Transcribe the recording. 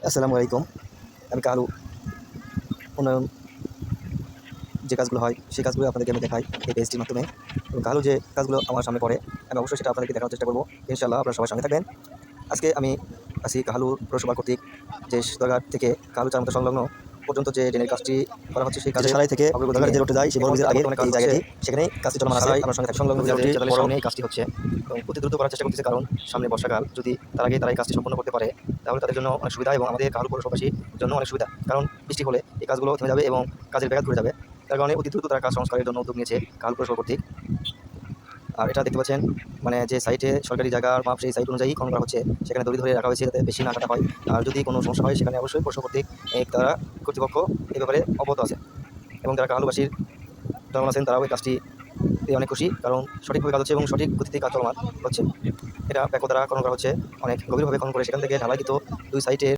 আসসালামু আলাইকুম। আমি কালু উন্নয়ন যে কাজগুলো হয় সেই কাজগুলো আপনাদেরকে আমি দেখাই এই পেজটির মাধ্যমে। এবং কালু যে কাজগুলো আমার সামনে পড়ে আমি অবশ্যই সেটা আপনাদেরকে দেখানোর চেষ্টা করবো। ইনশাআল্লাহ আপনারা সবাই সঙ্গে থাকবেন। আজকে আমি আছি কালুর পৌরসভা কর্তৃক যে দরগা থেকে কালু চার মতো সংলগ্ন পর্যন্ত যে ড্রেনের কাজটি করা হচ্ছে সেই কাজে সারাই থেকে দরগার যে রোডে যায় সেই বড় আগে এই জায়গাটি সেখানেই কাজটি চলমান আছে। আমার সঙ্গে সংলগ্ন যে রোডটি সামনে এই কাজটি হচ্ছে এবং অতি দ্রুত করার চেষ্টা করতেছে, কারণ সামনে বর্ষাকাল। যদি তার আগে তারা এই কাজটি সম্পন্ন করতে পারে তাহলে তাদের জন্য অনেক সুবিধা এবং আমাদের কালু পৌরসভাবাসীর জন্য অনেক সুবিধা, কারণ বৃষ্টি হলে এই কাজগুলো থেমে যাবে এবং কাজের ব্যাঘাত ঘটে যাবে। তার কারণে অতি দ্রুত তারা কাজ সংস্কারের জন্য উদ্যোগ নিয়েছে কালু পৌরসভা কর্তৃক। আর এটা দেখতে পাচ্ছেন মানে যে সাইটে সরকারি জায়গার মাপ সেই সাইট অনুযায়ী খনন করা হচ্ছে, সেখানে দড়ি ধরে রাখা হয়েছে যাতে বেশি না কাটা হয়। আর যদি কোনো সমস্যা হয় সেখানে অবশ্যই পৌরসভা কর্তৃক তারা কর্তৃপক্ষ এই ব্যাপারে অবগত আছে এবং যারা কালুবাসীর জনগণ আছেন তারাও এই কাজটি অনেক খুশি, কারণ সঠিকভাবে কাজ হচ্ছে এবং সঠিক গতিতে কাজ চলমান হচ্ছে। এটা ব্যাপক দ্বারা খনন করা হচ্ছে, অনেক গভীরভাবে খনন করে সেখান থেকে ঢালাইকৃত দুই সাইটে